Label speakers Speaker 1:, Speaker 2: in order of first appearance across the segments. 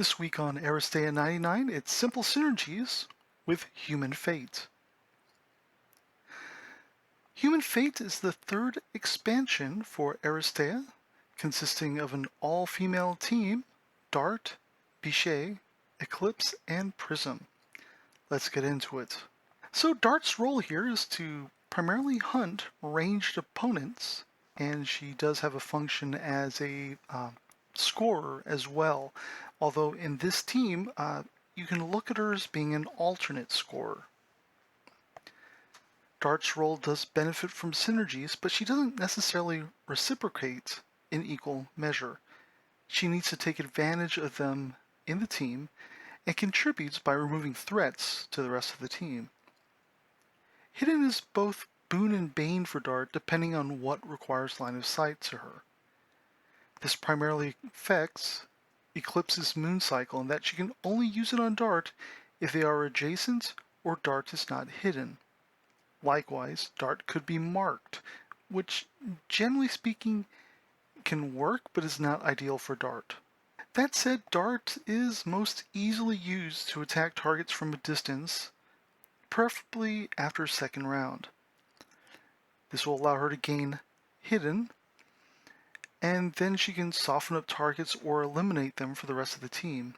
Speaker 1: This week on Aristeia 99, it's simple synergies with Human Fate. Human Fate is the third expansion for Aristeia, consisting of an all-female team, Dart, Bichet, Eclipse, and Prism. Let's get into it. So Dart's role here is to primarily hunt ranged opponents, and she does have a function as a scorer as well, although in this team you can look at her as being an alternate scorer. Dart's role does benefit from synergies, but she doesn't necessarily reciprocate in equal measure. She needs to take advantage of them in the team and contributes by removing threats to the rest of the team. Hidden is both boon and bane for Dart depending on what requires line of sight to her. This primarily affects Eclipse's moon cycle in that she can only use it on Dart if they are adjacent or Dart is not hidden. Likewise, Dart could be marked, which generally speaking can work but is not ideal for Dart. That said, Dart is most easily used to attack targets from a distance, preferably after second round. This will allow her to gain hidden, and then she can soften up targets or eliminate them for the rest of the team.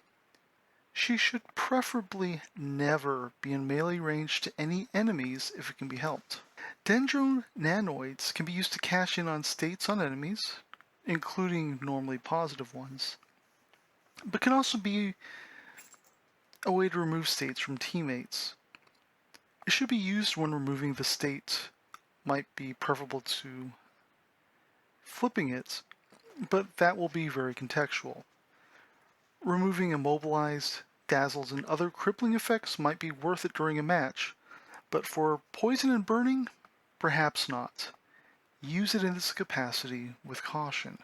Speaker 1: She should preferably never be in melee range to any enemies if it can be helped. Dendro nanoids can be used to cash in on states on enemies, including normally positive ones, but can also be a way to remove states from teammates. It should be used when removing the state might be preferable to flipping it, but that will be very contextual. Removing immobilized, dazzles, and other crippling effects might be worth it during a match, but for poison and burning, perhaps not. Use it in this capacity with caution.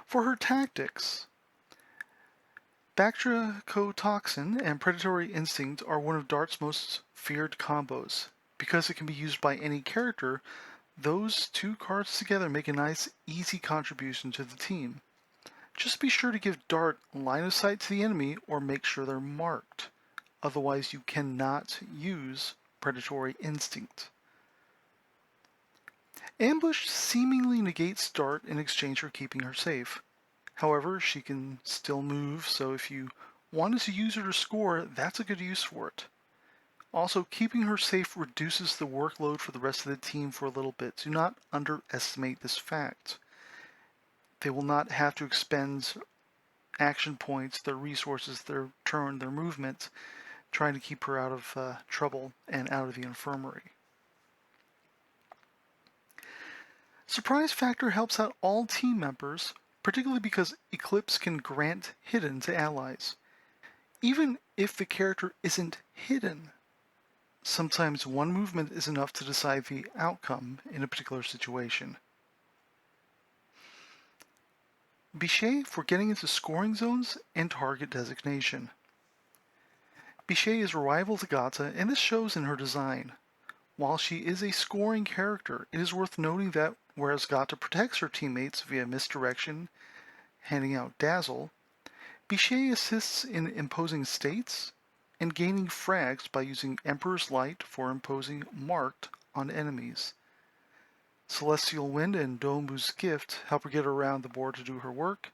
Speaker 1: For her tactics, Bactericotoxin and Predatory Instinct are one of Dart's most feared combos. Because it can be used by any character, those two cards together make a nice, easy contribution to the team. Just be sure to give Dart line of sight to the enemy or make sure they're marked. Otherwise, you cannot use Predatory Instinct. Ambush seemingly negates Dart in exchange for keeping her safe. However, she can still move, so if you wanted to use her to score, that's a good use for it. Also, keeping her safe reduces the workload for the rest of the team for a little bit. Do not underestimate this fact. They will not have to expend action points, their resources, their turn, their movement, trying to keep her out of trouble and out of the infirmary. Surprise Factor helps out all team members, particularly because Eclipse can grant hidden to allies. Even if the character isn't hidden, sometimes one movement is enough to decide the outcome in a particular situation. Bichet for getting into scoring zones and target designation. Bichet is a rival to Gata, and this shows in her design. While she is a scoring character, it is worth noting that whereas Gata protects her teammates via misdirection, handing out Dazzle, Bichet assists in imposing states and gaining frags by using Emperor's Light for imposing Marked on enemies. Celestial Wind and Domu's Gift help her get around the board to do her work.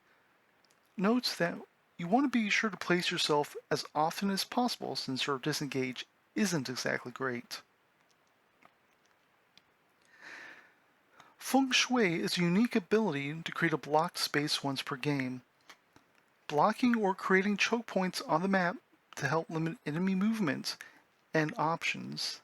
Speaker 1: Note that you want to be sure to place yourself as often as possible since her disengage isn't exactly great. Feng Shui is a unique ability to create a blocked space once per game. Blocking or creating choke points on the map to help limit enemy movement and options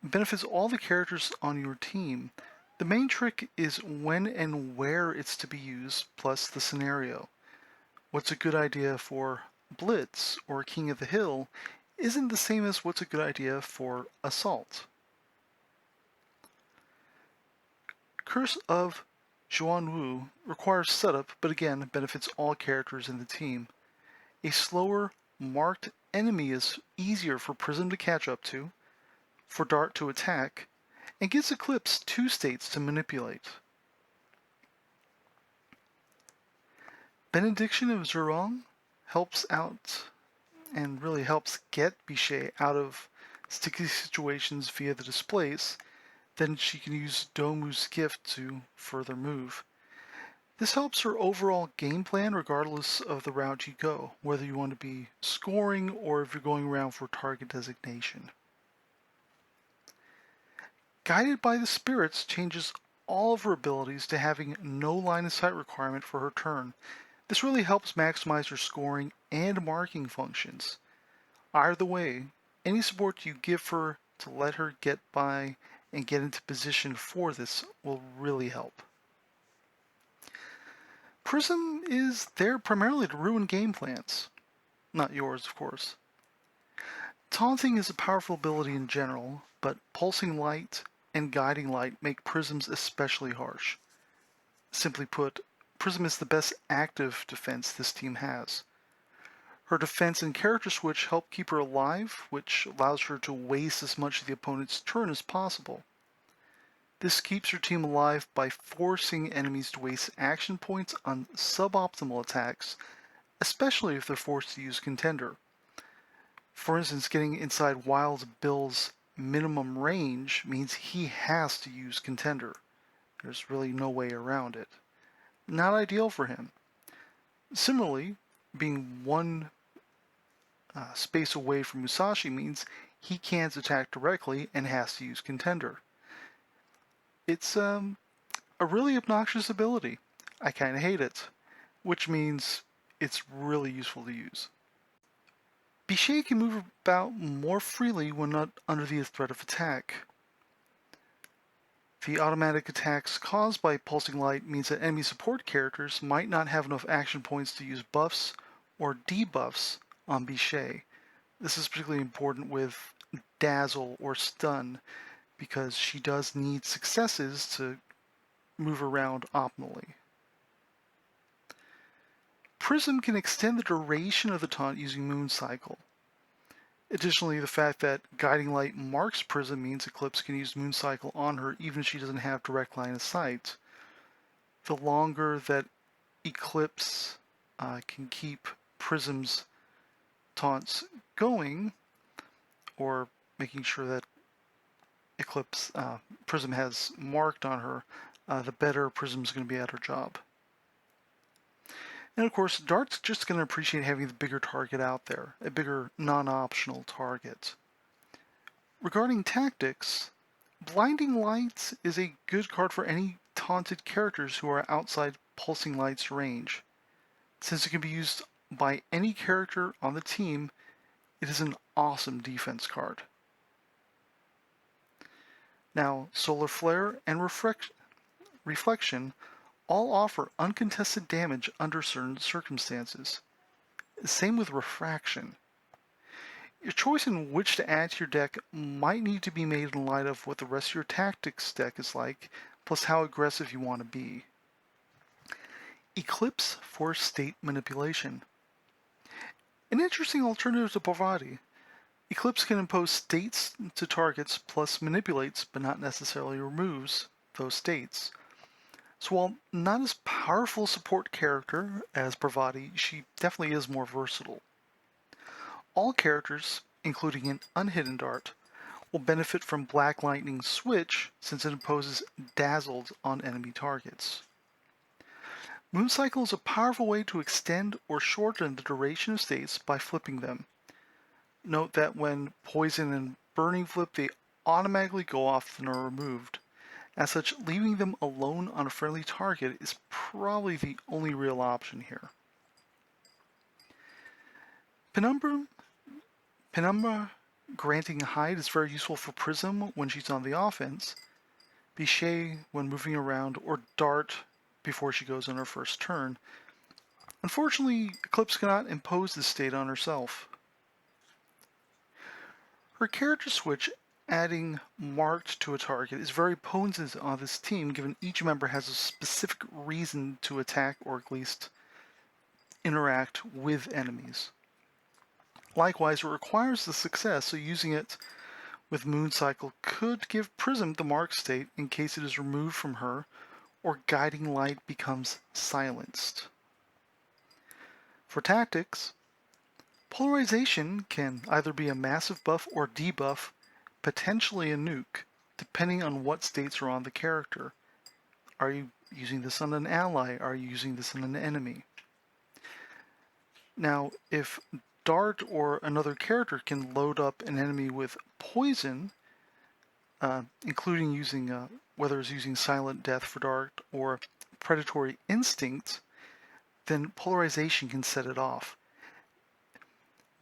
Speaker 1: benefits all the characters on your team. The main trick is when and where it's to be used, plus the scenario. What's a good idea for Blitz or King of the Hill isn't the same as what's a good idea for Assault. Curse of Xuanwu requires setup, but again benefits all characters in the team. A slower, marked enemy is easier for Prism to catch up to, for Dart to attack, and gives Eclipse 2 states to manipulate. Benediction of Zhurong helps out and really helps get Bichet out of sticky situations via the displace, then she can use Domu's gift to further move. This helps her overall game plan regardless of the route you go, whether you want to be scoring or if you're going around for target designation. Guided by the Spirits changes all of her abilities to having no line of sight requirement for her turn. This really helps maximize her scoring and marking functions. Either way, any support you give her to let her get by and get into position for this will really help. Prism is there primarily to ruin game plans. Not yours, of course. Taunting is a powerful ability in general, but Pulsing Light and Guiding Light make Prisms especially harsh. Simply put, Prism is the best active defense this team has. Her defense and character switch help keep her alive, which allows her to waste as much of the opponent's turn as possible. This keeps her team alive by forcing enemies to waste action points on suboptimal attacks, especially if they're forced to use Contender. For instance, getting inside Wild Bill's minimum range means he has to use Contender. There's really no way around it. Not ideal for him. Similarly, being one space away from Musashi means he can't attack directly and has to use Contender. It's a really obnoxious ability. I kind of hate it, which means it's really useful to use. Bichet can move about more freely when not under the threat of attack. The automatic attacks caused by Pulsing Light means that enemy support characters might not have enough action points to use buffs or debuffs on Bichet. This is particularly important with Dazzle or Stun, because she does need successes to move around optimally. Prism can extend the duration of the taunt using Moon Cycle. Additionally, the fact that Guiding Light marks Prism means Eclipse can use Moon Cycle on her even if she doesn't have direct line of sight. The longer that Eclipse can keep Prism's taunts going, or making sure that Eclipse Prism has marked on her, the better Prism's going to be at her job. And of course, Dart's just going to appreciate having the bigger target out there, a bigger non-optional target. Regarding tactics, Blinding Lights is a good card for any taunted characters who are outside Pulsing Light's range. Since it can be used by any character on the team, it is an awesome defense card. Now, Solar Flare and Reflection all offer uncontested damage under certain circumstances. Same with Refraction. Your choice in which to add to your deck might need to be made in light of what the rest of your tactics deck is like, plus how aggressive you want to be. Eclipse for state manipulation. An interesting alternative to Parvati. Eclipse can impose states to targets plus manipulates, but not necessarily removes those states. So while not as powerful a support character as Parvati, she definitely is more versatile. All characters, including an unhidden Dart, will benefit from Black Lightning's switch since it imposes Dazzled on enemy targets. Mooncycle is a powerful way to extend or shorten the duration of states by flipping them. Note that when Poison and Burning flip, they automatically go off and are removed. As such, leaving them alone on a friendly target is probably the only real option here. Penumbra granting Hide is very useful for Prism when she's on the offense, Bichet when moving around, or Dart before she goes on her first turn. Unfortunately, Eclipse cannot impose this state on herself. Her character switch, adding Marked to a target, is very potent on this team given each member has a specific reason to attack or at least interact with enemies. Likewise, it requires the success, so using it with Moon Cycle could give Prism the mark state in case it is removed from her or Guiding Light becomes silenced. For tactics, Polarization can either be a massive buff or debuff, potentially a nuke, depending on what states are on the character. Are you using this on an ally? Are you using this on an enemy? Now, if Dart or another character can load up an enemy with poison, including using whether it's using Silent Death for Dart or Predatory Instinct, then polarization can set it off.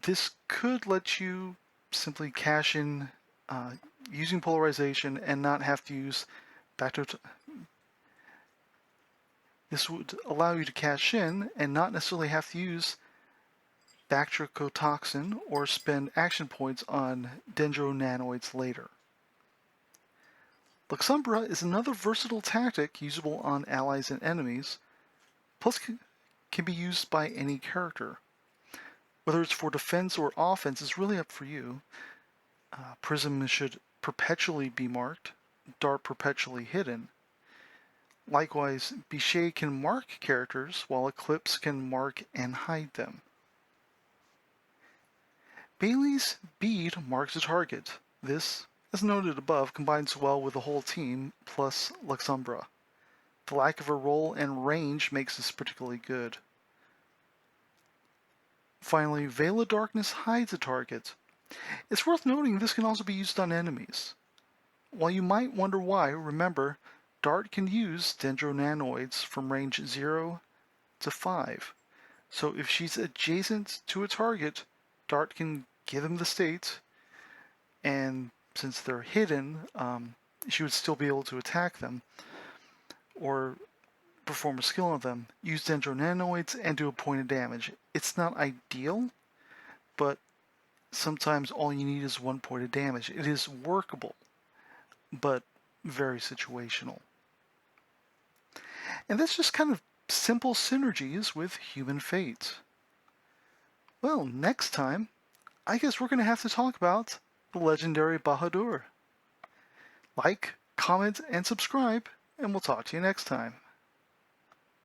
Speaker 1: This could let you simply cash in using polarization and not have to use this would allow you to cash in and not necessarily have to use Bactericotoxin or spend action points on dendronanoids later. Luxumbra is another versatile tactic usable on allies and enemies, plus can be used by any character. Whether it's for defense or offense is really up for you. Prism should perpetually be marked, Dart perpetually hidden. Likewise, Bichet can mark characters, while Eclipse can mark and hide them. Bailey's bead marks a target. This, as noted above, combines well with the whole team, plus Luxumbra. The lack of a role and range makes this particularly good. Finally, Veil of Darkness hides a target. It's worth noting this can also be used on enemies. While you might wonder why, remember, Dart can use dendronanoids from range 0 to 5. So if she's adjacent to a target, Dart can give them the state, and since they're hidden, she would still be able to attack them or perform a skill on them, use dendronanoids, and do a point of damage. It's not ideal, but sometimes all you need is 1 point of damage. It is workable, but very situational. And that's just kind of simple synergies with Human Fate. Well, next time, I guess we're going to have to talk about the legendary Bahadur. Like, comment, and subscribe, and we'll talk to you next time.